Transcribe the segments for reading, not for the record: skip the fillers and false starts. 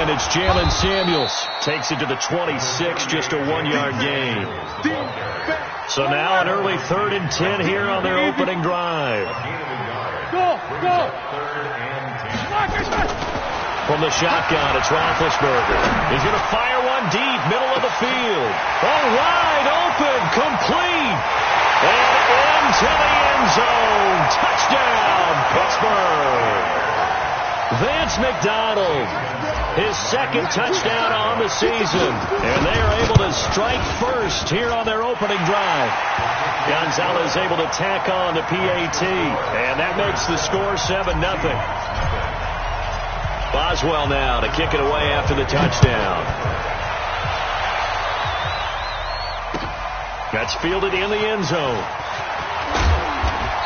and it's Jalen Samuels. Takes it to the 26, just a 1-yard gain. So now an early 3rd and 10 here on their opening drive. Go! From the shotgun, it's Roethlisberger. He's going to fire one deep, middle of the field. Oh, wide open, complete. And into the end zone. Touchdown, Pittsburgh. Vance McDonald, his 2nd touchdown on the season. And they are able to strike first here on their opening drive. Gonzalez able to tack on the PAT. And that makes the score 7-0. Boswell now to kick it away after the touchdown. That's fielded in the end zone.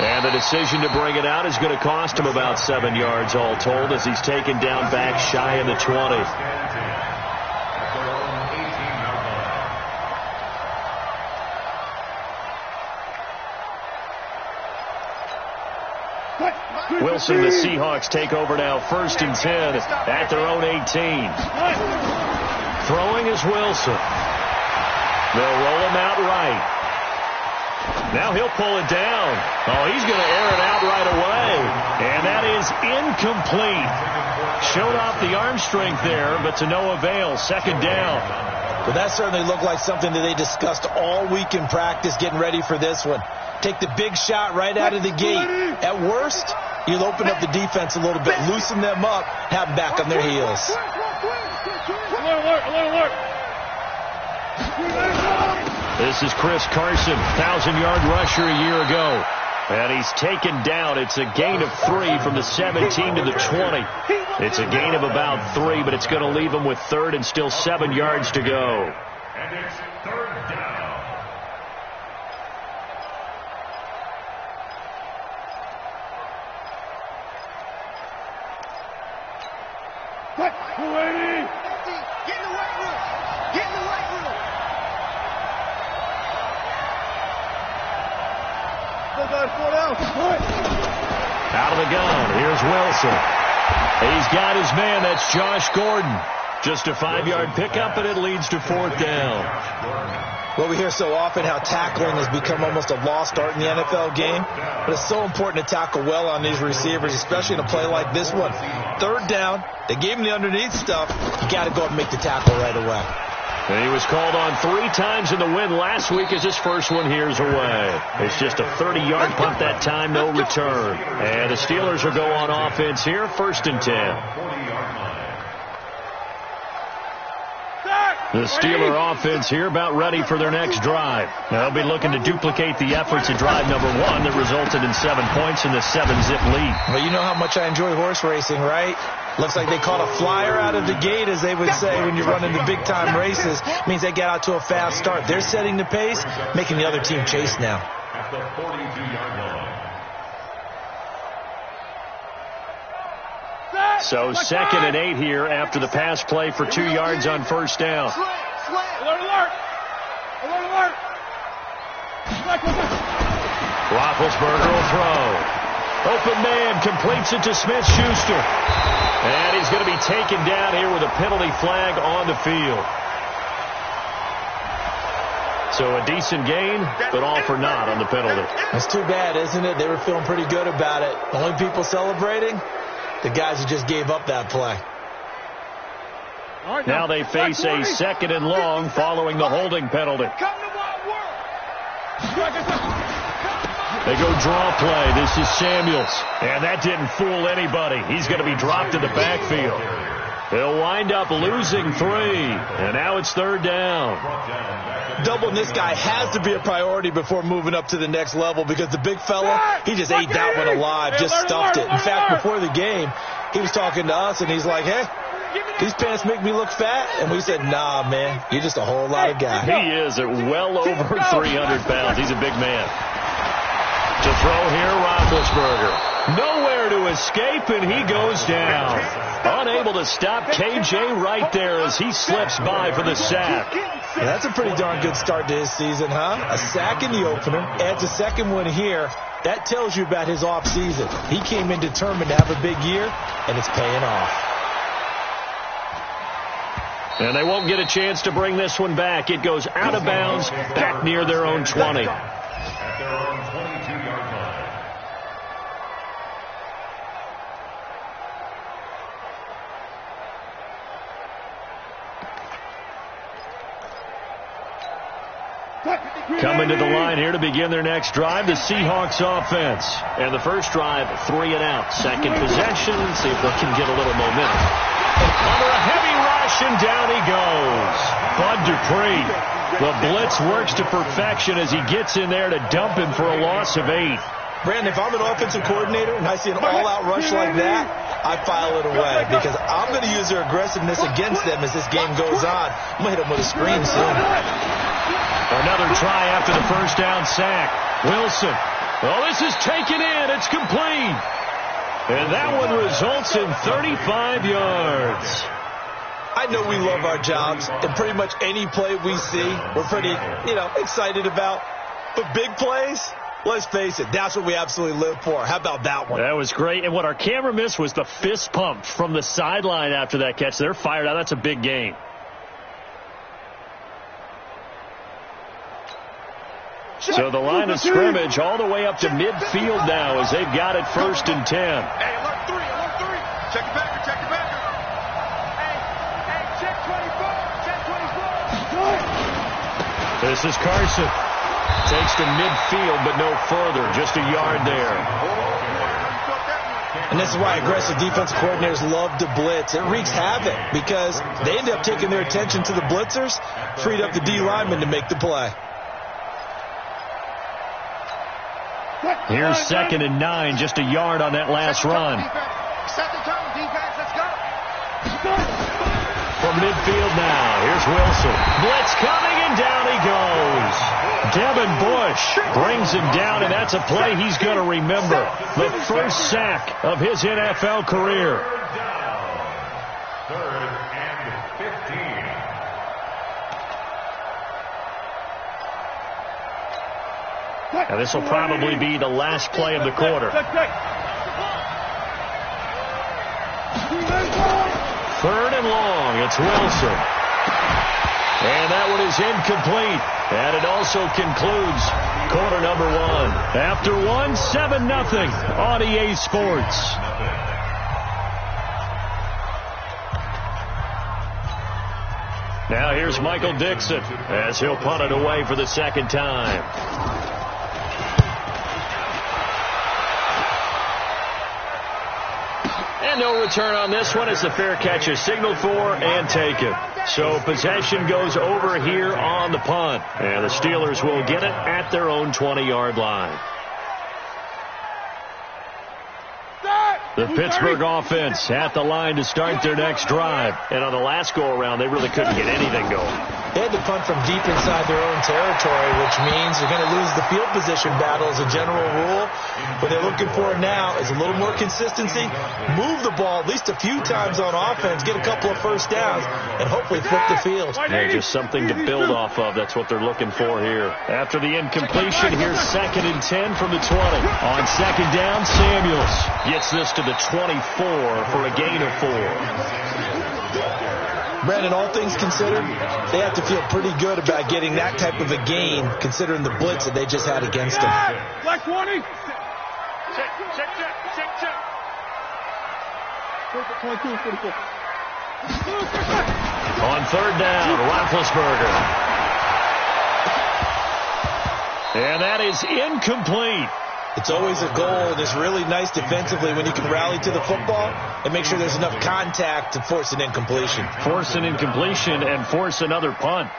And the decision to bring it out is going to cost him about 7 yards all told as he's taken down back shy of the 20. Wilson, the Seahawks take over now 1st and 10 at their own 18. Throwing is Wilson. They'll roll him out right. Now he'll pull it down. Oh, he's going to air it out right away. And that is incomplete. Showed off the arm strength there, but to no avail. 2nd down. But that certainly looked like something that they discussed all week in practice, getting ready for this one. Take the big shot right out of the gate. At worst, you'll open up the defense a little bit, loosen them up, have them back on their heels. Alert. This is Chris Carson, 1,000-yard rusher a year ago. And he's taken down. It's a gain of 3 from the 17 to the 20. It's a gain of about 3, but it's going to leave him with 3rd and still 7 yards to go. And it's 3rd down. Out of the gun, here's Wilson. He's got his man, that's Josh Gordon. Just a 5-yard pickup, and it leads to 4th down. Well, we hear so often how tackling has become almost a lost art in the NFL game, but it's so important to tackle well on these receivers, especially in a play like this one. 3rd down, they gave him the underneath stuff. You got to go and make the tackle right away. And he was called on 3 times in the win last week as his first one here's away. It's just a 30-yard punt that time, no return. And the Steelers will go on offense here, 1st and 10. The Steeler offense here about ready for their next drive. They'll be looking to duplicate the efforts at drive number 1 that resulted in 7 points in the 7-zip lead. Well, you know how much I enjoy horse racing, right? Looks like they caught a flyer out of the gate, as they would say when you're running the big-time races. Means they get out to a fast start. They're setting the pace, making the other team chase now. At the 42-yard line. So 2nd and 8 here after the pass play for 2 yards on 1st down. Alert. Roethlisberger will throw. Open man completes it to Smith-Schuster. And he's going to be taken down here with a penalty flag on the field. So a decent gain, but all for naught on the penalty. That's too bad, isn't it? They were feeling pretty good about it. The only people celebrating, the guys who just gave up that play. Now they face a 2nd and long following the holding penalty. They go draw play. This is Samuels. And that didn't fool anybody. He's going to be dropped in the backfield. They'll wind up losing 3. And now it's 3rd down. Doubling this guy has to be a priority before moving up to the next level, because the big fella, he just ate that one alive, just stuffed it. In fact, before the game, he was talking to us, and he's like, hey, these pants make me look fat. And we said, nah, man, you're just a whole lot of guy. He is at well over 300 pounds. He's a big man. To throw here, Roethlisberger. Nowhere to escape, and he goes down. Unable to stop KJ right there as he slips by for the sack. Yeah, that's a pretty darn good start to his season, huh? A sack in the opener, adds a second one here. That tells you about his offseason. He came in determined to have a big year, and it's paying off. And they won't get a chance to bring this one back. It goes out of bounds, back near their own 20. At their own 22-yard line. Coming to the line here to begin their next drive, the Seahawks offense. And the first drive, 3 and out. Second possession, see if they can get a little momentum. Under a heavy rush, and down he goes. Bud Dupree. The blitz works to perfection as he gets in there to dump him for a loss of 8. Brandon, if I'm an offensive coordinator and I see an all-out rush like that, I file it away because I'm going to use their aggressiveness against them as this game goes on. I'm going to hit them with a screen soon. Another try after the first down sack. Wilson. Oh, this is taken in. It's complete. And that one results in 35 yards. I know we love our jobs, and pretty much any play we see, we're pretty, excited about. But big plays, let's face it, that's what we absolutely live for. How about that one? That was great. And what our camera missed was the fist pump from the sideline after that catch. They're fired out. That's a big gain. So the line of scrimmage all the way up to midfield now as they've got it 1st and 10. Hey, alert 3. Check your backer, check your backer. Hey, check 24, check 24. This is Carson. Takes to midfield, but no further. Just a yard there. And this is why aggressive defensive coordinators love to blitz. It wreaks havoc because they end up taking their attention to the blitzers, freed up the D lineman to make the play. Here's 2nd and 9, just a yard on that last run. Set the tone, defense, let's go. From midfield now, here's Wilson. Blitz coming, and down he goes. Devin Bush brings him down, and that's a play he's going to remember. The first sack of his NFL career. Third and 15. Now this will probably be the last play of the quarter. 3rd and long. It's Wilson. And that one is incomplete. And it also concludes quarter number 1. After 1, 7-0 on EA Sports. Now here's Michael Dixon as he'll punt it away for the second time. And no return on this one as the fair catch is signaled for and taken. So possession goes over here on the punt. And the Steelers will get it at their own 20-yard line. The Pittsburgh offense at the line to start their next drive. And on the last go-around, they really couldn't get anything going. They had to punt from deep inside their own territory, which means they're going to lose the field position battle as a general rule. What they're looking for now is a little more consistency, move the ball at least a few times on offense, get a couple of first downs, and hopefully flip the field. Yeah, just something to build off of. That's what they're looking for here. After the incompletion, here's 2nd and 10 from the 20. On 2nd down, Samuels gets this to the 24 for a gain of 4. Brandon, all things considered, they have to feel pretty good about getting that type of a gain, considering the blitz that they just had against them. Black 20. Check. On 3rd down, Roethlisberger. And that is incomplete. It's always a goal, and it's really nice defensively when you can rally to the football and make sure there's enough contact to force an incompletion. Force an incompletion and force another punt.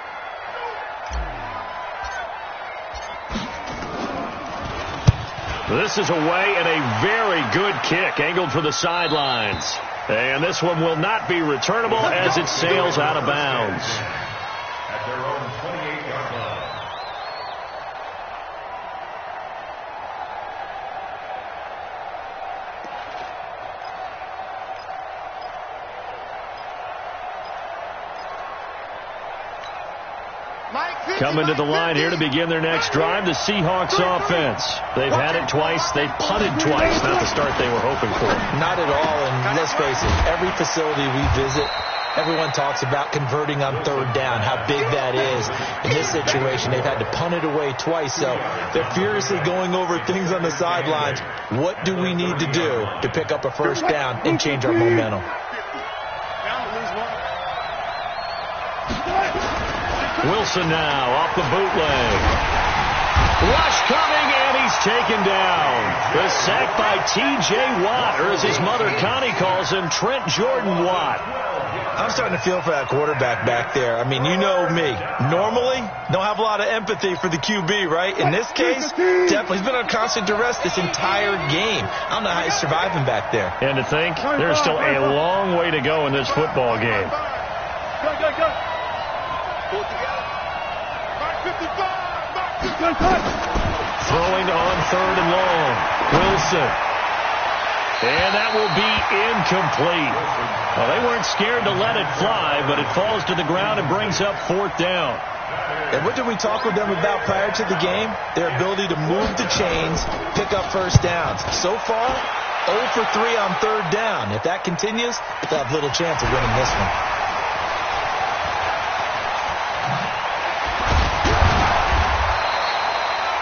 This is away and a very good kick angled for the sidelines. And this one will not be returnable as it sails out of bounds. At their own 28-yard line. Coming to the line here to begin their next drive, the Seahawks offense. They've had it twice. They've punted twice. Not the start they were hoping for. Not at all, and let's face it, every facility we visit, Everyone talks about converting on third down, how big that is. In this situation, they've had to punt it away twice, so they're furiously going over things on the sidelines. What do we need to do to pick up a first down and change our momentum? Wilson now off the bootleg. Rush coming, and he's taken down. The sack by T.J. Watt, or as his mother Connie calls him, Trent Jordan Watt. I'm starting to feel for that quarterback back there. I mean, you know me. Normally, don't have a lot of empathy for the QB, right? In this case, definitely. He's been under constant duress this entire game. I don't know how he's surviving back there. And to think, there's still a long way to go in this football game. Go. Pull it together. Mark 55. Throwing on third and long. Wilson. And that will be incomplete. Well, they weren't scared to let it fly, but it falls to the ground and brings up fourth down. And what did we talk with them about prior to the game? Their ability to move the chains, pick up first downs. So far, 0 for 3 on third down. If that continues, they'll have little chance of winning this one.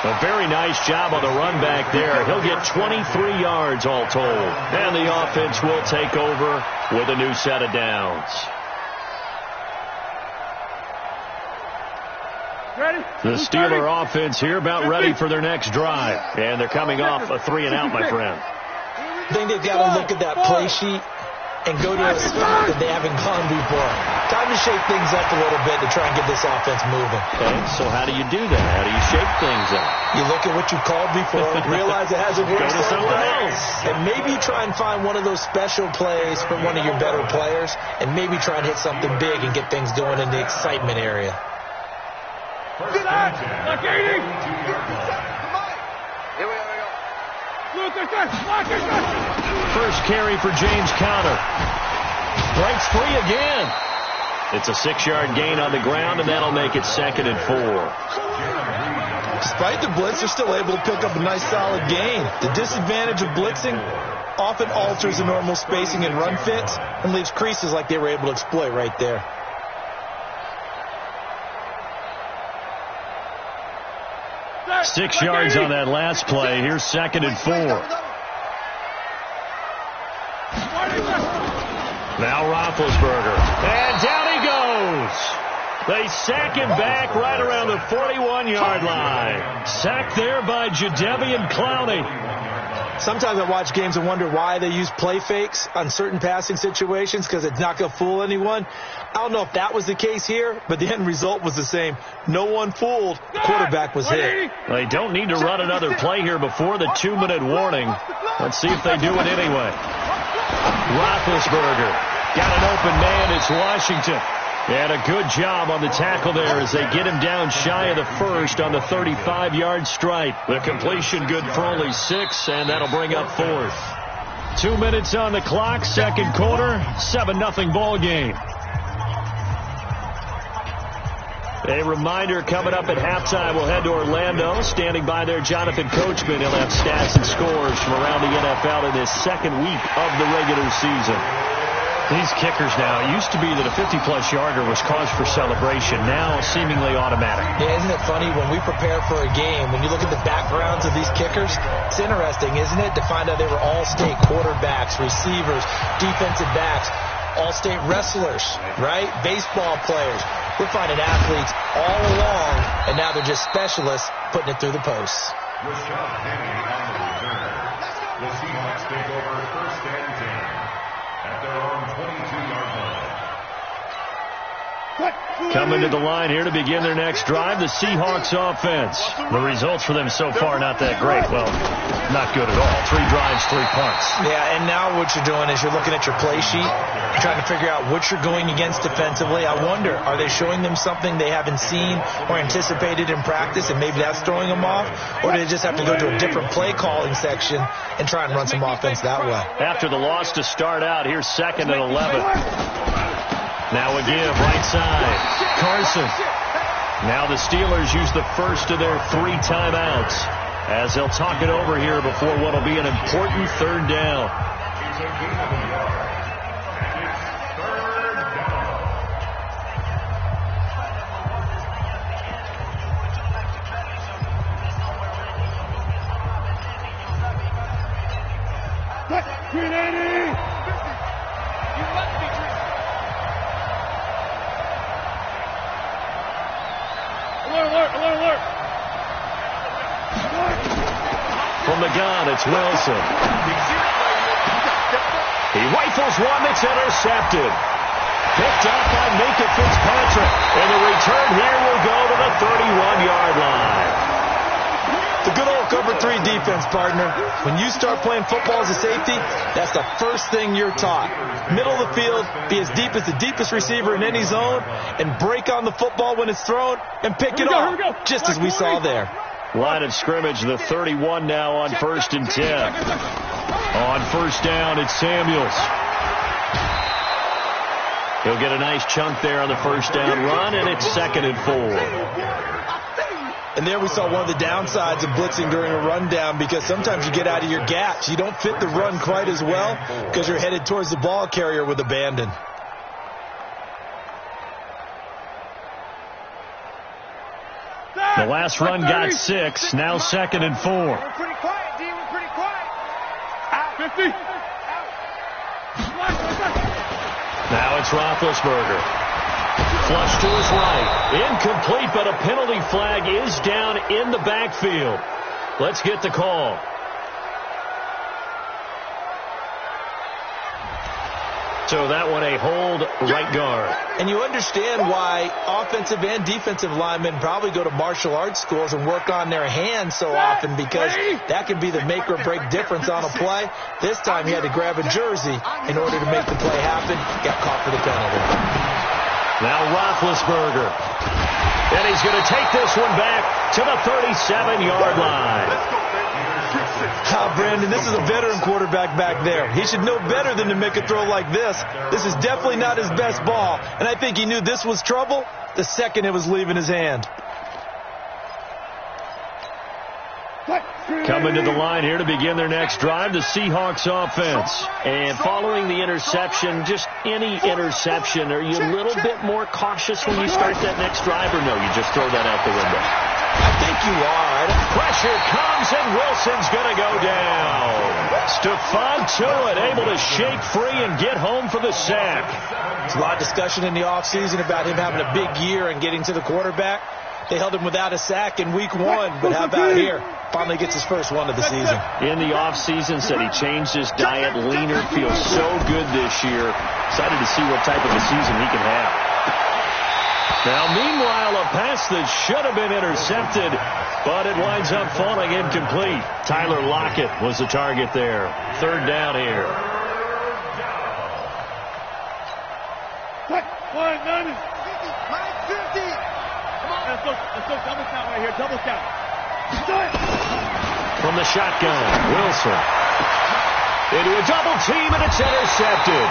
A very nice job on the run back there. He'll get 23 yards all told. And the offense will take over with a new set of downs. The Steeler offense here about ready for their next drive. And they're coming off a 3-and-out, my friend. I think they've got to look at that play sheet and go to a spot that they haven't gone before. Time to shake things up a little bit to try and get this offense moving. Okay, so how do you do that? How do you shake things up? You look at what you called before, realize it hasn't worked. Go to something else. And maybe try and find one of those special plays from one of your better players, and maybe try and hit something big and get things going in the excitement area. Get out! Like 80! Here we go. First carry for James Conner. Breaks free again. It's a 6-yard gain on the ground, and that'll make it 2nd and 4. Despite the blitz, they're still able to pick up a nice solid gain. The disadvantage of blitzing often alters the normal spacing and run fits and leaves creases like they were able to exploit right there. Six yards on that last play. Here's 2nd and 4. Now Roethlisberger. And down he goes. They sack him back right around the 41-yard line. Sacked there by Jadeveon Clowney. Sometimes I watch games and wonder why they use play fakes on certain passing situations, because it's not going to fool anyone. I don't know if that was the case here, but the end result was the same. No one fooled. The quarterback was hit. They don't need to run another play here before the 2-minute warning. Let's see if they do it anyway. Roethlisberger got an open man. It's Washington. And a good job on the tackle there as they get him down shy of the first on the 35-yard stripe. The completion good for only 6, and that'll bring up 4th. 2 minutes on the clock, second quarter, 7-0 ball game. A reminder coming up at halftime, we'll head to Orlando. Standing by there, Jonathan Coachman. He'll have stats and scores from around the NFL in his second week of the regular season. These kickers now, it used to be that a 50-plus yarder was cause for celebration. Now, seemingly automatic. Yeah, isn't it funny when we prepare for a game, when you look at the backgrounds of these kickers, it's interesting, isn't it, to find out they were all-state quarterbacks, receivers, defensive backs, all-state wrestlers, right? Baseball players. We're finding athletes all along, and now they're just specialists putting it through the posts. Rashad Penny on the return. The Seahawks take over 1st and 10 at their own 22-yard line. Coming to the line here to begin their next drive, the Seahawks offense. The results for them so far not that great. Well, not good at all. 3 drives, 3 punts. Yeah, and now what you're doing is you're looking at your play sheet, trying to figure out what you're going against defensively. I wonder, are they showing them something they haven't seen or anticipated in practice, and maybe that's throwing them off? Or do they just have to go to a different play calling section and try and run some offense that way? After the loss to start out, here's 2nd and 11. Now a give, right side. Carson. Now the Steelers use the first of their 3 timeouts as they'll talk it over here before what will be an important 3rd down. Alert. From the gun, it's Wilson. He rifles one that's intercepted. Picked up by Minka Fitzpatrick. And the return here will go to the 31-yard line. The good old cover 3 defense, partner. When you start playing football as a safety, that's the first thing you're taught. Middle of the field, be as deep as the deepest receiver in any zone, and break on the football when it's thrown, and pick it off, just as we saw there. Line of scrimmage, the 31 now on 1st and 10. On 1st down, it's Samuels. He'll get a nice chunk there on the 1st down run, and it's 2nd and 4. And there we saw one of the downsides of blitzing during a rundown, because sometimes you get out of your gaps. You don't fit the run quite as well because you're headed towards the ball carrier with abandon. The last run got 6, now 2nd and 4. We're pretty quiet, D. We're pretty quiet. Out. 50. Now it's Roethlisberger. Flush to his right. Incomplete, but a penalty flag is down in the backfield. Let's get the call. So that one a hold, right guard. And you understand why offensive and defensive linemen probably go to martial arts schools and work on their hands so often, because that can be the make or break difference on a play. This time he had to grab a jersey in order to make the play happen. Got caught for the penalty. Now Roethlisberger. And he's going to take this one back to the 37-yard line. Brandon, this is a veteran quarterback back there. He should know better than to make a throw like this. This is definitely not his best ball, and I think he knew this was trouble the second it was leaving his hand. Coming to the line here to begin their next drive, the Seahawks offense. And following the interception, just any interception, are you a little bit more cautious when you start that next drive, or no, you just throw that out the window? I think you are. Pressure comes, and Wilson's going to go down. Stephon Tuitt able to shake free and get home for the sack. There's a lot of discussion in the offseason about him having a big year and getting to the quarterback. They held him without a sack in week 1, but how about here? Finally gets his first one of the season. In the offseason, said he changed his diet, leaner, feels so good this year. Excited to see what type of a season he can have. Now, meanwhile, a pass that should have been intercepted, but it winds up falling incomplete. Tyler Lockett was the target there. 3rd down here. Let's go double count right here. Double count. From the shotgun, Wilson. Into a double team, and it's intercepted.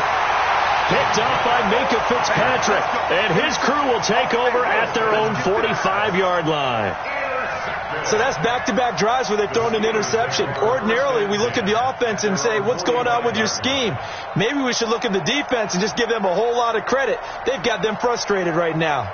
Picked up by Minka Fitzpatrick. And his crew will take over at their own 45-yard line. So that's back-to-back drives where they've thrown an interception. Ordinarily, we look at the offense and say, what's going on with your scheme? Maybe we should look at the defense and just give them a whole lot of credit. They've got them frustrated right now.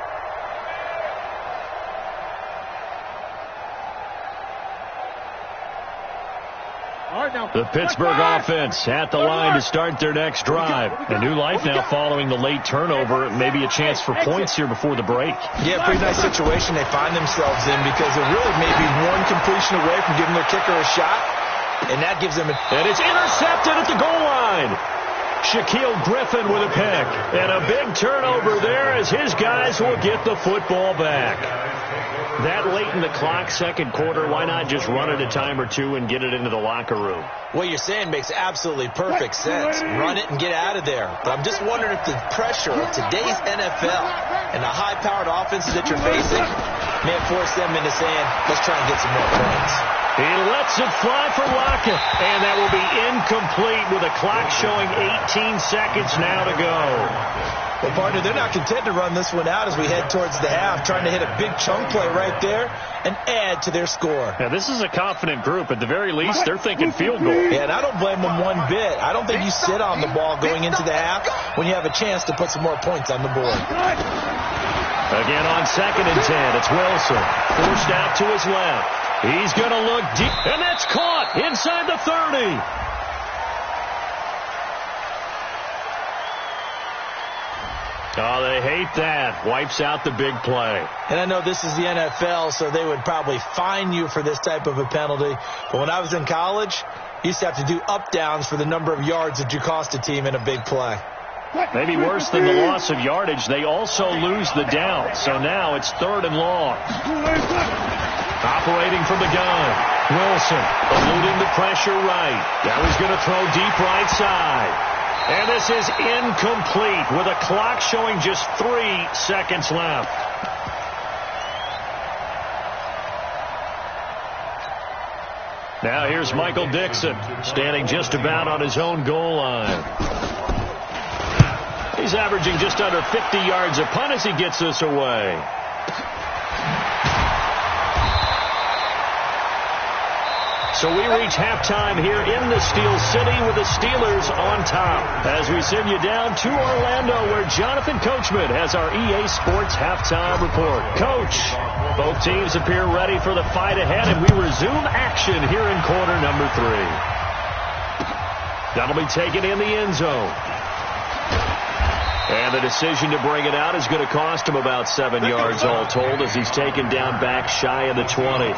The Pittsburgh offense at the line to start their next drive. A new life now following the late turnover. Maybe a chance for points here before the break. Yeah, pretty nice situation they find themselves in, because it really may be one completion away from giving their kicker a shot, and that gives them And it's intercepted at the goal line. Shaquille Griffin with a pick. And a big turnover there as his guys will get the football back. That late in the clock, second quarter, why not just run it a time or two and get it into the locker room? What you're saying makes absolutely perfect sense. Run it and get out of there. But I'm just wondering if the pressure of today's NFL and the high-powered offenses that you're facing may have forced them into saying, let's try and get some more points. He lets it fly for Lockett, and that will be incomplete with a clock showing 18 seconds now to go. Well, partner, they're not content to run this one out as we head towards the half, trying to hit a big chunk play right there and add to their score. Now, this is a confident group. At the very least, they're thinking field goal. Yeah, and I don't blame them one bit. I don't think you sit on the ball going into the half when you have a chance to put some more points on the board. Again on 2nd and 10, it's Wilson. Forced out to his left. He's going to look deep, and that's caught inside the 30. Oh, they hate that. Wipes out the big play. And I know this is the NFL, so they would probably fine you for this type of a penalty. But when I was in college, you used to have to do up-downs for the number of yards that you cost a team in a big play. Maybe worse than the loss of yardage, they also lose the down. So now it's 3rd and long. Operating from the gun. Wilson eluding the pressure right. Now he's going to throw deep right side. And this is incomplete with a clock showing just 3 seconds left. Now here's Michael Dixon standing just about on his own goal line. He's averaging just under 50 yards a punt as he gets this away. So we reach halftime here in the Steel City with the Steelers on top. As we send you down to Orlando, where Jonathan Coachman has our EA Sports halftime report. Coach, both teams appear ready for the fight ahead, and we resume action here in quarter number 3. That'll be taken in the end zone. And the decision to bring it out is going to cost him about 7 yards all told, as he's taken down back shy of the 20.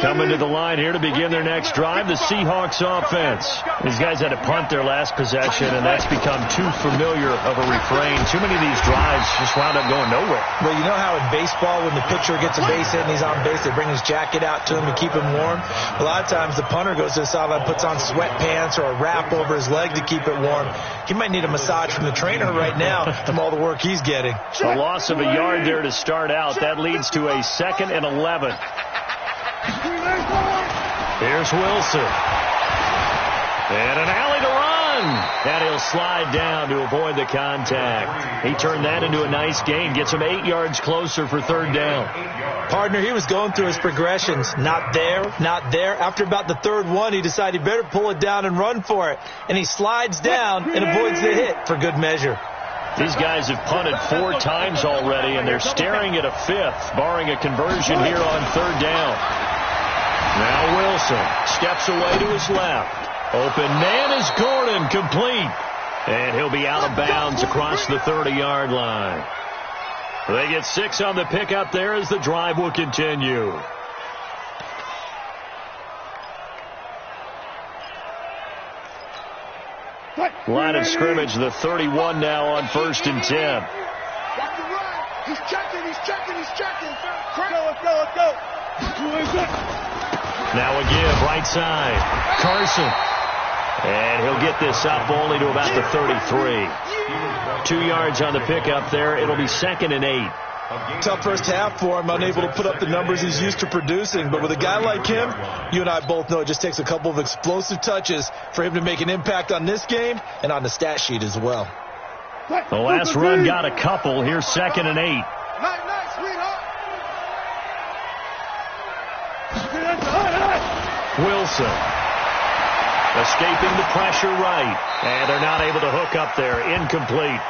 Coming to the line here to begin their next drive, the Seahawks offense. These guys had to punt their last possession, and that's become too familiar of a refrain. Too many of these drives just wound up going nowhere. Well, you know how in baseball, when the pitcher gets a base hit and he's on base, they bring his jacket out to him to keep him warm? A lot of times the punter goes to the sideline, puts on sweatpants or a wrap over his leg to keep it warm. He might need a massage from the trainer right now from all the work he's getting. A loss of a yard there to start out. That leads to a 2nd and 11. Here's Wilson. And an alley to run. And he'll slide down to avoid the contact. He turned that into a nice gain. Gets him 8 yards closer for 3rd down. Partner, he was going through his progressions. Not there, not there. After about the 3rd one, he decided he better pull it down and run for it. And he slides down and avoids the hit for good measure. These guys have punted 4 times already, and they're staring at a 5th, barring a conversion here on 3rd down. Now Wilson steps away to his left. Open man is Gordon, complete. And he'll be out of bounds across the 30-yard line. They get 6 on the pickup there as the drive will continue. Line of scrimmage, the 31 now on 1st and 10. He's checking. Let's go. Now a give, right side. Carson. And he'll get this up only to about the 33. 2 yards on the pickup there. It'll be 2nd and 8. Tough first half for him, unable to put up the numbers he's used to producing. But with a guy like him, you and I both know it just takes a couple of explosive touches for him to make an impact on this game and on the stat sheet as well. The last run got a couple. Here's 2nd and 8. Nice, sweetheart. Wilson escaping the pressure right. And they're not able to hook up there. Incomplete.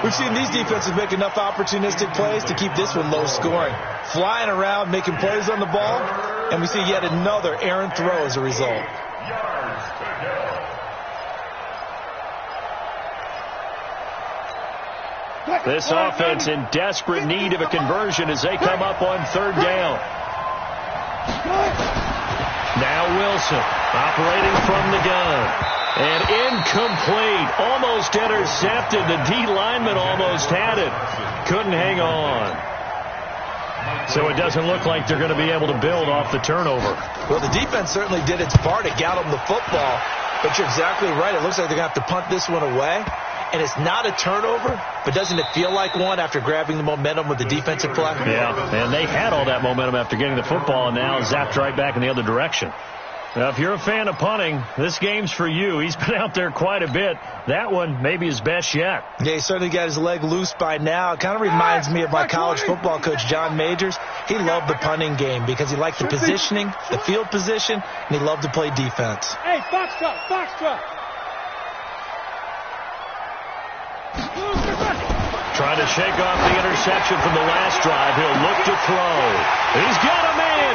We've seen these defenses make enough opportunistic plays to keep this one low scoring. Flying around, making plays on the ball, and we see yet another errant throw as a result. This offense in desperate need of a conversion as they come up on 3rd down. Now Wilson operating from the gun. And incomplete. Almost intercepted. The D lineman almost had it. Couldn't hang on. So it doesn't look like they're going to be able to build off the turnover. Well, the defense certainly did its part to get them the football. But you're exactly right. It looks like they're going to have to punt this one away. And it's not a turnover, but doesn't it feel like one after grabbing the momentum with the defensive play? Yeah, and they had all that momentum after getting the football and now zapped right back in the other direction. Now, if you're a fan of punting, this game's for you. He's been out there quite a bit. That one maybe his best yet. Yeah, he certainly got his leg loose by now. It kind of reminds me of my college football coach, John Majors. He loved the punting game because he liked the positioning, the field position, and he loved to play defense. Hey, box truck. Trying to shake off the interception from the last drive. He'll look to throw. He's got a man.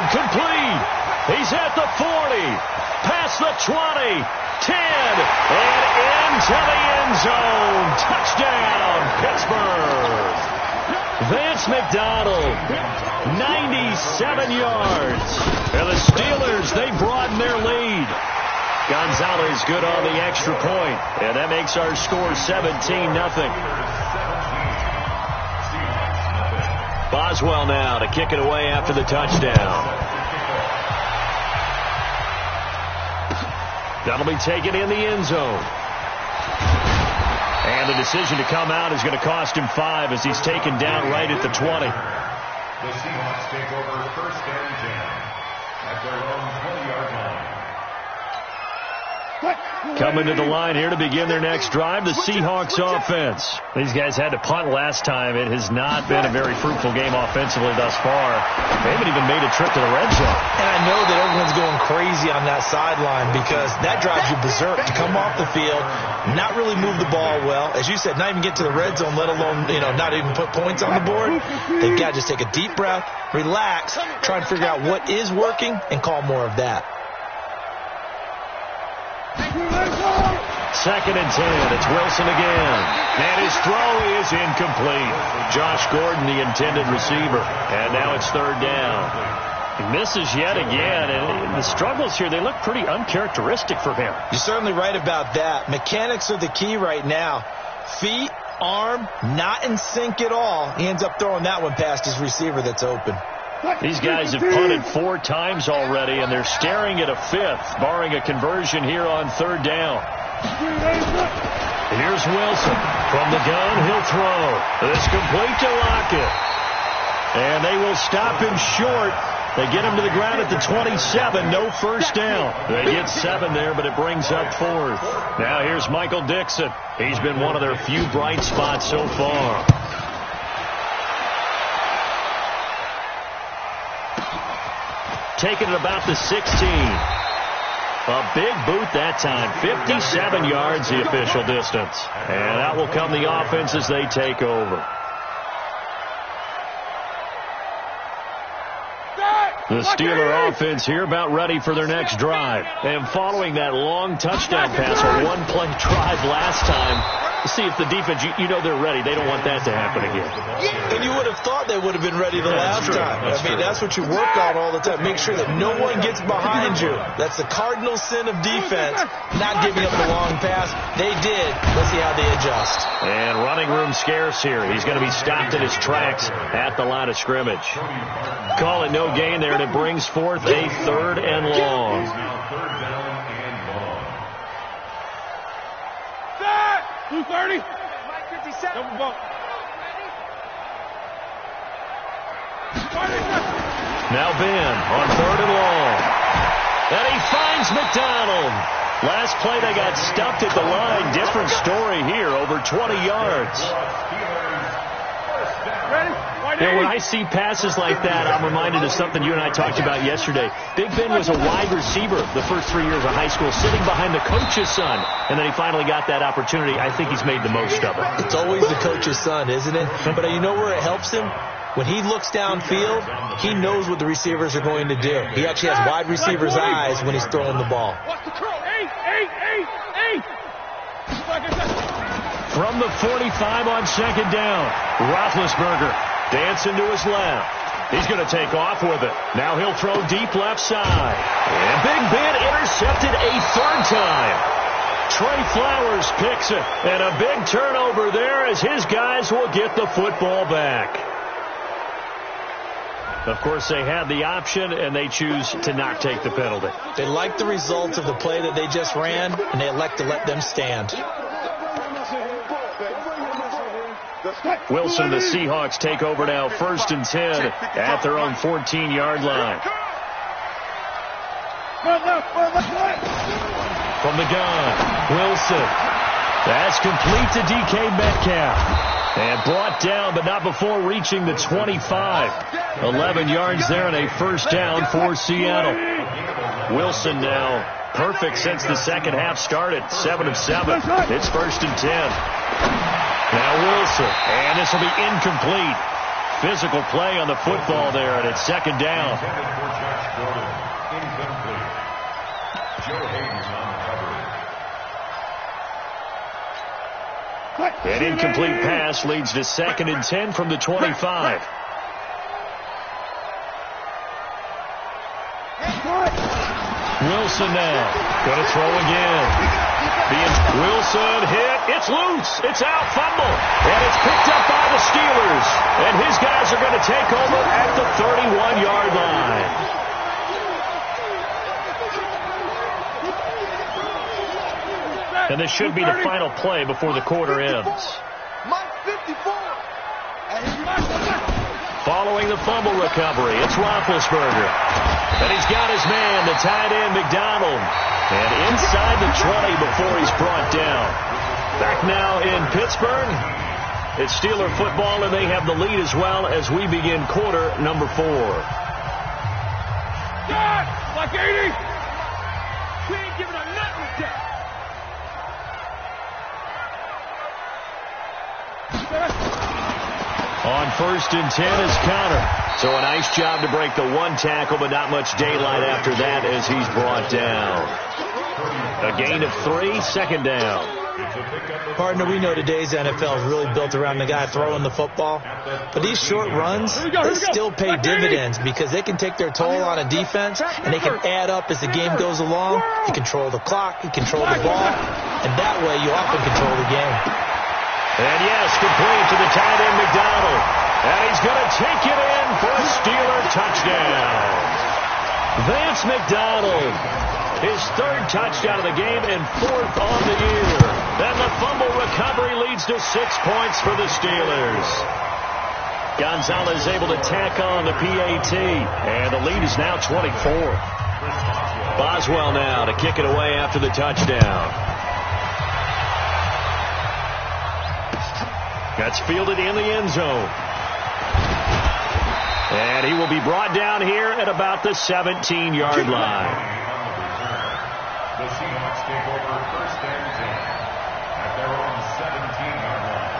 across the 20, 10, and into the end zone. Touchdown, Pittsburgh. Vance McDonald, 97 yards. And the Steelers, they broaden their lead. Gonzalez good on the extra point, and that makes our score 17-0. Boswell now to kick it away after the touchdown. That'll be taken in the end zone. And the decision to come out is going to cost him 5 as he's taken down right at the 20. The Seahawks take over 1st and 10 at their own 20-yard line. Coming to the line here to begin their next drive, the Seahawks offense. These guys had to punt last time. It has not been a very fruitful game offensively thus far. They haven't even made a trip to the red zone. And I know that everyone's going crazy on that sideline because that drives you berserk to come off the field, not really move the ball well. As you said, not even get to the red zone, let alone, not even put points on the board. They've got to just take a deep breath, relax, try to figure out what is working, and call more of that. 2nd and 10. It's Wilson again. And his throw is incomplete. Josh Gordon, the intended receiver. And now it's 3rd down. He misses yet again. And the struggles here, they look pretty uncharacteristic for him. You're certainly right about that. Mechanics are the key right now. Feet, arm, not in sync at all. He ends up throwing that one past his receiver that's open. These guys have punted 4 times already, and they're staring at a 5th, barring a conversion here on 3rd down. Here's Wilson. From the gun, he'll throw. It's complete to Lockett. And they will stop him short. They get him to the ground at the 27. No first down. They get 7 there, but it brings up 4th. Now here's Michael Dixon. He's been one of their few bright spots so far. Taking it about the 16. A big boot that time. 57 yards the official distance. And out will come the offense as they take over. The Steeler offense here about ready for their next drive. And following that long touchdown pass, a one-play drive last time, see if the defense, they're ready. They don't want that to happen again. And you would have thought they would have been ready the last time. That's what you work on all the time. Make sure that no one gets behind you. That's the cardinal sin of defense, not giving up the long pass. They did. Let's see how they adjust. And running room scarce here. He's going to be stopped in his tracks at the line of scrimmage. Call it no gain there, and it brings forth a 3rd and long. 230. Double bump. Now Ben on 3rd and long. And he finds McDonald. Last play they got stuffed at the line. Different story here, over 20 yards. When I see passes like that, I'm reminded of something you and I talked about yesterday. Big Ben was a wide receiver the first 3 years of high school, sitting behind the coach's son, and then he finally got that opportunity. I think he's made the most of it. It's always the coach's son, isn't it? But you know where it helps him? When he looks downfield, he knows what the receivers are going to do. He actually has wide receivers' eyes when he's throwing the ball. From the 45 on 2nd down, Roethlisberger dancing to his left. He's going to take off with it. Now he'll throw deep left side. And Big Ben intercepted a 3rd time. Trey Flowers picks it. And a big turnover there as his guys will get the football back. Of course, they had the option, and they choose to not take the penalty. They like the results of the play that they just ran, and they elect to let them stand. Wilson, the Seahawks take over now, 1st and 10 at their own 14-yard line. From the gun, Wilson. That's complete to DK Metcalf. And brought down, but not before reaching the 25. 11 yards there and a first down for Seattle. Wilson now perfect since the second half started. 7 of 7. It's 1st and 10. Now Wilson. And this will be incomplete. Physical play on the football there, and it's 2nd down. An incomplete pass leads to 2nd and 10 from the 25. Wilson now. Going to throw again. Wilson hit. It's loose. It's out. Fumble. And it's picked up by the Steelers. And his guys are going to take over at the 31-yard line. And this should be the final play before the quarter ends. Following the fumble recovery, it's Roethlisberger. And he's got his man, the tight end, McDonald. And inside the 20 before he's brought down. Back now in Pittsburgh. It's Steeler football, and they have the lead as well as we begin quarter number 4. God, like 80. We ain't giving up nothing to that. On 1st and 10 is Connor. So a nice job to break the 1 tackle, but not much daylight after that as he's brought down. A gain of 3, 2nd down. Partner, we know today's NFL is really built around the guy throwing the football. But these short runs, they still pay dividends because they can take their toll on a defense, and they can add up as the game goes along. You control the clock, you control the ball, and that way you often control the game. And yes, complete to the tight end, McDonald. And he's going to take it in for a Steeler touchdown. Vance McDonald, his 3rd touchdown of the game and 4th on the year. Then the fumble recovery leads to 6 points for the Steelers. Gonzalez able to tack on the PAT. And the lead is now 24. Boswell now to kick it away after the touchdown. That's fielded in the end zone. And he will be brought down here at about the 17-yard line. The Seahawks take over 1st and 10 at their own 17-yard line.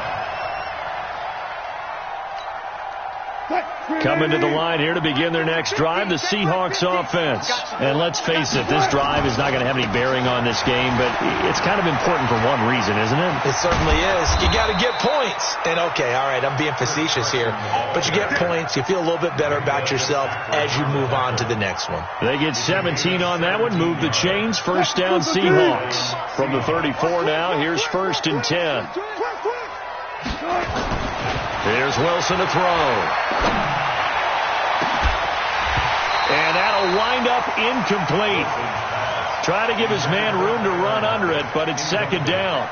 Coming to the line here to begin their next drive, the Seahawks offense. And let's face it, this drive is not going to have any bearing on this game, but it's kind of important for one reason, isn't it? It certainly is. You got to get points. And okay, all right, I'm being facetious here, but you get points, you feel a little bit better about yourself as you move on to the next one. They get 17 on that one, move the chains, 1st down Seahawks. From the 34 now, here's 1st and 10. Here's Wilson to throw. And that'll wind up incomplete. Try to give his man room to run under it, but it's 2nd down.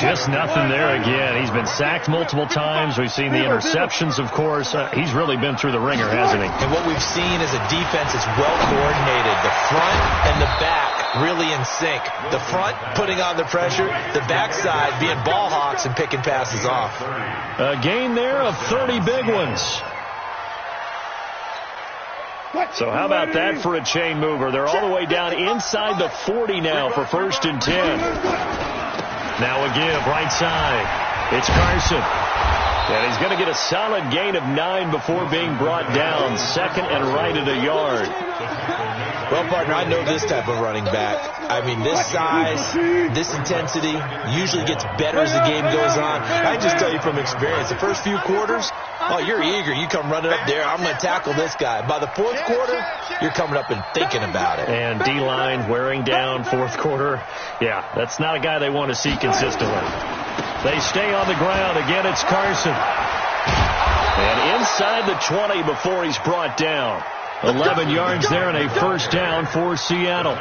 Just nothing there again. He's been sacked multiple times. We've seen the interceptions, of course. He's really been through the ringer, hasn't he? And what we've seen is a defense that's well coordinated. The front and the back really in sync. The front putting on the pressure, the backside being ball hawks and picking passes off. A gain there of 30 big ones. So how about that for a chain mover? They're all the way down inside the 40 now for 1st and 10. Now a give, right side. It's Carson. And he's going to get a solid gain of 9 before being brought down. 2nd and right at a yard. Well, partner, I know this type of running back. I mean, this size, this intensity usually gets better as the game goes on. I just tell you from experience, the first few quarters, oh, you're eager. You come running up there. I'm going to tackle this guy. By the 4th quarter, you're coming up and thinking about it. And D-line wearing down 4th quarter. Yeah, that's not a guy they want to see consistently. They stay on the ground. Again, it's Carson. And inside the 20 before he's brought down. 11 yards there and a 1st down for Seattle.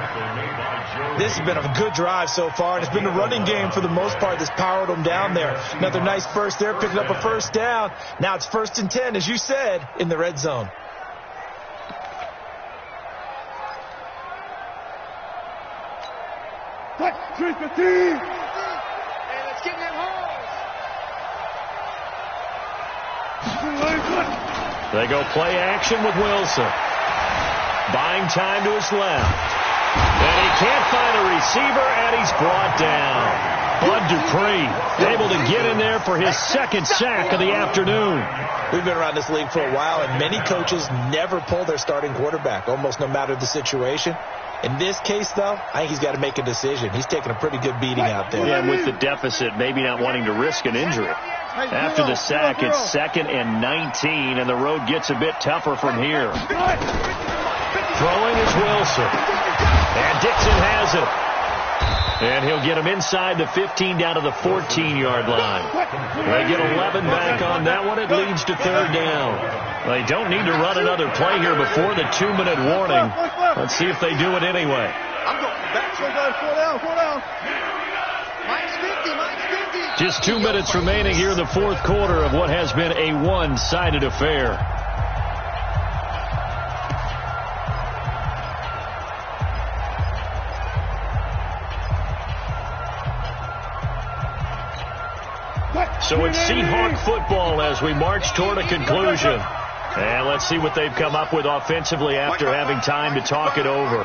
This has been a good drive so far, and it's been the running game for the most part that's powered them down there. Another nice burst there, picking up a 1st down. Now it's 1st and 10, as you said, in the red zone. Hey, let's get in them holes. They go play action with Wilson. Buying time to his left. And he can't find a receiver, and he's brought down. Bud Dupree able to get in there for his second sack of the afternoon. We've been around this league for a while, and many coaches never pull their starting quarterback, almost no matter the situation. In this case, though, I think he's got to make a decision. He's taking a pretty good beating out there. Yeah, with the deficit, maybe not wanting to risk an injury. After the sack, it's 2nd and 19, and the road gets a bit tougher from here. Throwing is Wilson. And Dixon has it. And he'll get him inside the 15 down to the 14-yard line. They get 11 back on that one. It leads to 3rd down. They don't need to run another play here before the 2-minute warning. Let's see if they do it anyway. I'm going back. 4 down. Minus 50. Just 2 minutes remaining here in the 4th quarter of what has been a one-sided affair. So it's Seahawk football as we march toward a conclusion. And let's see what they've come up with offensively after having time to talk it over.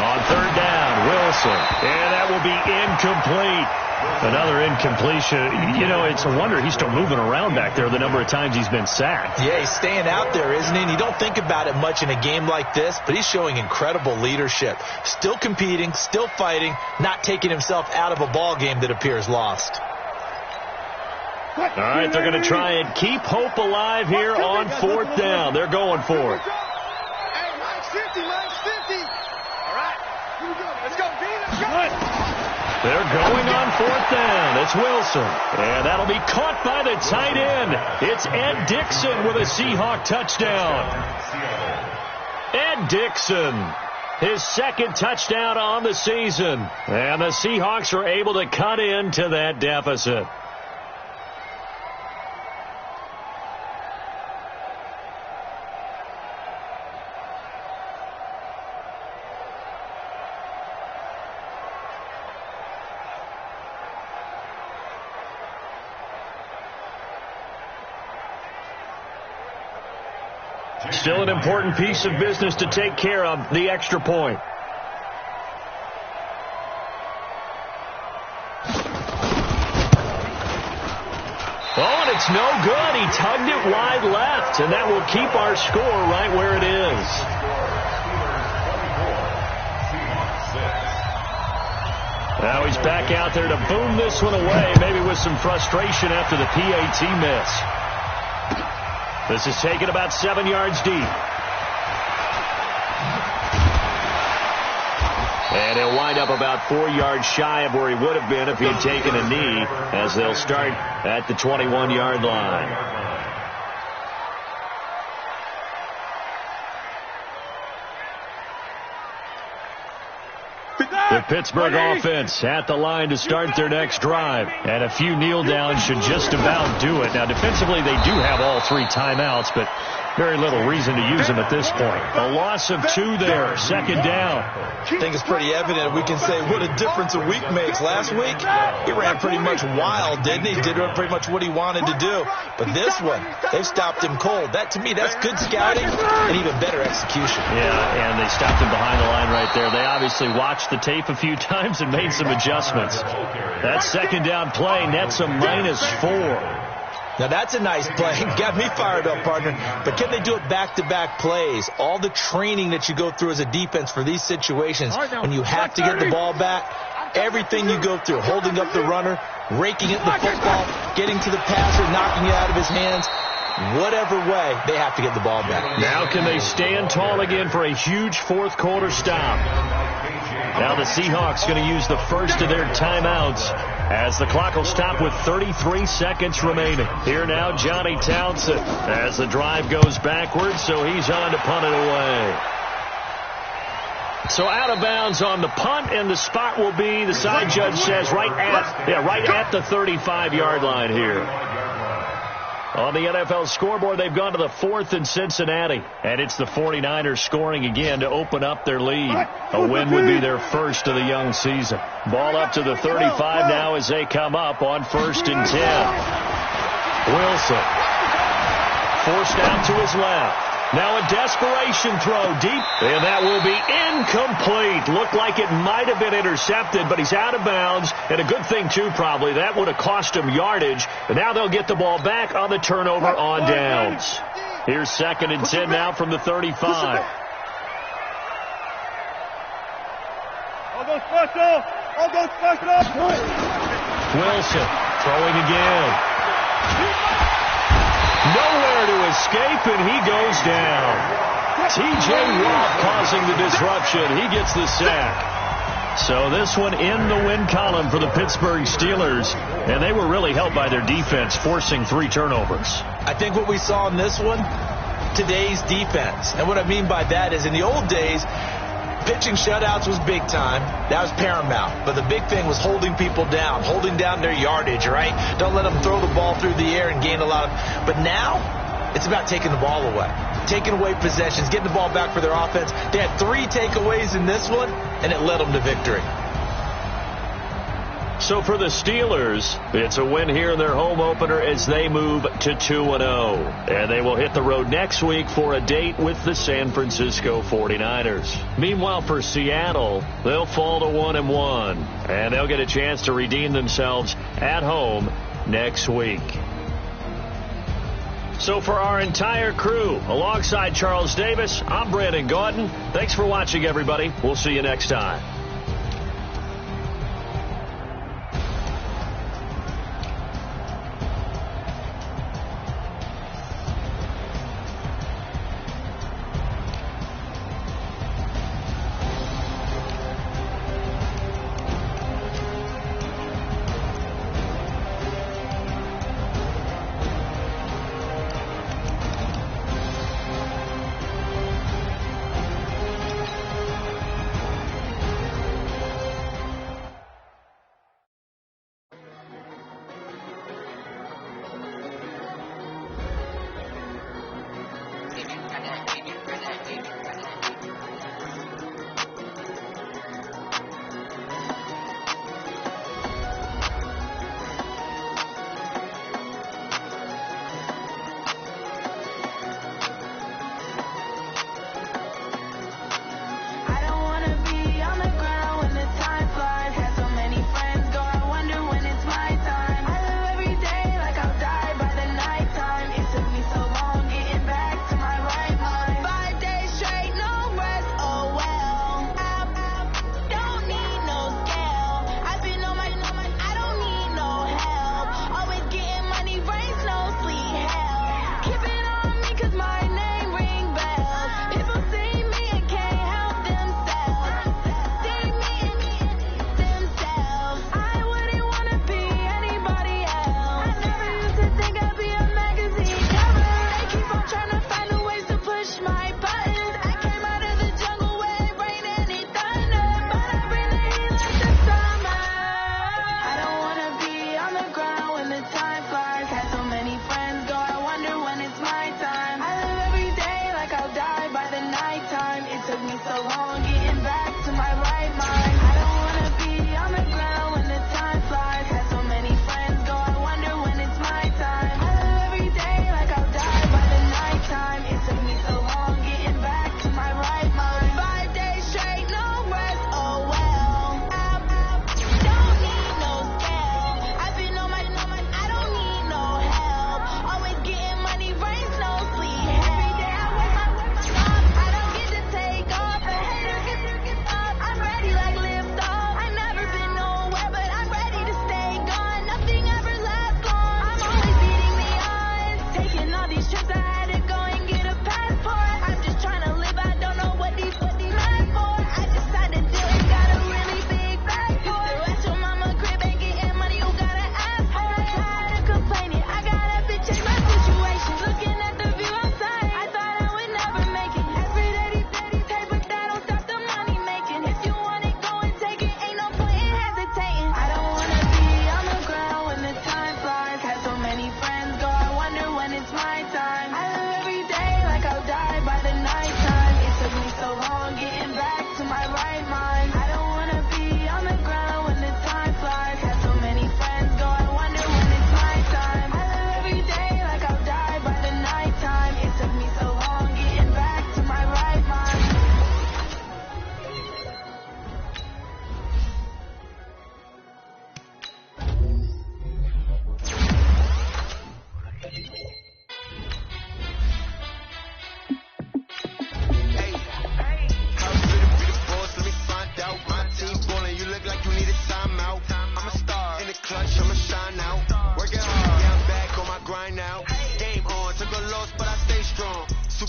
On 3rd down, Wilson. And that will be incomplete. Another incompletion. You know, it's a wonder he's still moving around back there the number of times he's been sacked. Yeah, he's staying out there, isn't he? And you don't think about it much in a game like this, but he's showing incredible leadership. Still competing, still fighting, not taking himself out of a ball game that appears lost. All right, they're going to try and keep hope alive here on 4th down. They're going for it. Hey, minus 50. All right, here we go. Let's go, B. Let's go. They're going on 4th down. It's Wilson. And that'll be caught by the tight end. It's Ed Dixon with a Seahawk touchdown. Ed Dixon, his 2nd touchdown on the season. And the Seahawks are able to cut into that deficit. Still an important piece of business to take care of, the extra point. Oh, and it's no good. He tugged it wide left, and that will keep our score right where it is. Now he's back out there to boom this one away, maybe with some frustration after the PAT miss. This is taken about 7 yards deep. And he'll wind up about 4 yards shy of where he would have been if he had taken a knee, as they'll start at the 21-yard line. The Pittsburgh offense at the line to start their next drive. And a few kneel downs should just about do it. Now, defensively, they do have all 3 timeouts, but very little reason to use them at this point. A loss of 2 there, 2nd down. I think it's pretty evident. We can say what a difference a week makes. Last week, he ran pretty much wild, didn't he? Did pretty much what he wanted to do. But this one, they've stopped him cold. That, to me, that's good scouting and even better execution. Yeah, and they stopped him behind the line right there. They obviously watched the tape a few times and made some adjustments. That 2nd down play nets a -4. Now, that's a nice play. Got me fired up, partner. But can they do it back-to-back plays? All the training that you go through as a defense for these situations, when you have to get the ball back, everything you go through, holding up the runner, raking at the football, getting to the passer, knocking it out of his hands, whatever way, they have to get the ball back. Now can they stand tall again for a huge 4th quarter stop? Now the Seahawks going to use the first of their timeouts as the clock will stop with 33 seconds remaining. Here now, Johnny Townsend as the drive goes backwards, so he's on to punt it away. So out of bounds on the punt, and the spot will be, the side judge says, right at the 35-yard line here. On the NFL scoreboard, they've gone to the 4th in Cincinnati. And it's the 49ers scoring again to open up their lead. A win would be their first of the young season. Ball up to the 35 now as they come up on 1st and 10. Wilson forced out to his left. Now a desperation throw deep, and that will be incomplete. Looked like it might have been intercepted, but he's out of bounds. And a good thing, too, probably. That would have cost him yardage. And now they'll get the ball back on the turnover on downs. Here's 2nd and 10 now from the 35. I'll go special. Wilson throwing again. Nowhere to escape, and he goes down. T.J. Watt causing the disruption. He gets the sack. So this one in the win column for the Pittsburgh Steelers, and they were really helped by their defense, forcing 3 turnovers. I think what we saw in this one, today's defense. And what I mean by that is in the old days, pitching shutouts was big time. That was paramount. But the big thing was holding people down, holding down their yardage, right? Don't let them throw the ball through the air and gain a lot of... But now, it's about taking the ball away, taking away possessions, getting the ball back for their offense. They had 3 takeaways in this one, and it led them to victory. So for the Steelers, it's a win here in their home opener as they move to 2-0. And they will hit the road next week for a date with the San Francisco 49ers. Meanwhile, for Seattle, they'll fall to 1-1. And they'll get a chance to redeem themselves at home next week. So for our entire crew, alongside Charles Davis, I'm Brandon Gaudin. Thanks for watching, everybody. We'll see you next time.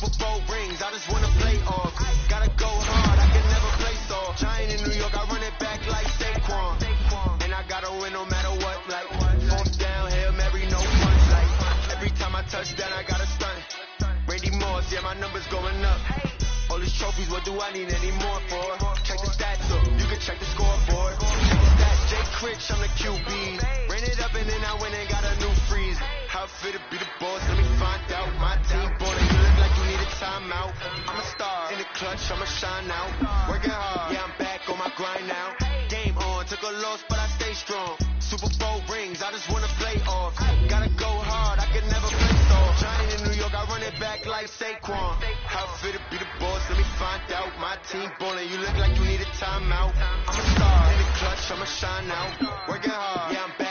Super Bowl rings, I just wanna play off. Gotta go hard, I can never play soft. Giant in New York, I run it back like Saquon. And I gotta win no matter what, like fourth down, Hail Mary, no punch. Like every time I touch down, I gotta stunt. Randy Moss, yeah, my numbers going up. All these trophies, what do I need any more for? Check the stats up, you can check the scoreboard. Check the stats, Jay Critch, I'm the QB. Ran it up and then I went and got a new freeze. How fit to be the boss, let me find out. My team ballin', you look like you need a timeout. I'm a star, in the clutch, I'ma shine out. Working hard, yeah, I'm back on my grind now. Game on, took a loss, but I stay strong. Super Bowl rings, I just wanna play off. Gotta go hard, I can never play soft. Giant in New York, I run it back like Saquon. How fit to be the boss, let me find out. My team ballin', you look like you need a timeout. I'm a star, in the clutch, I'ma shine out. Working hard, yeah, I'm back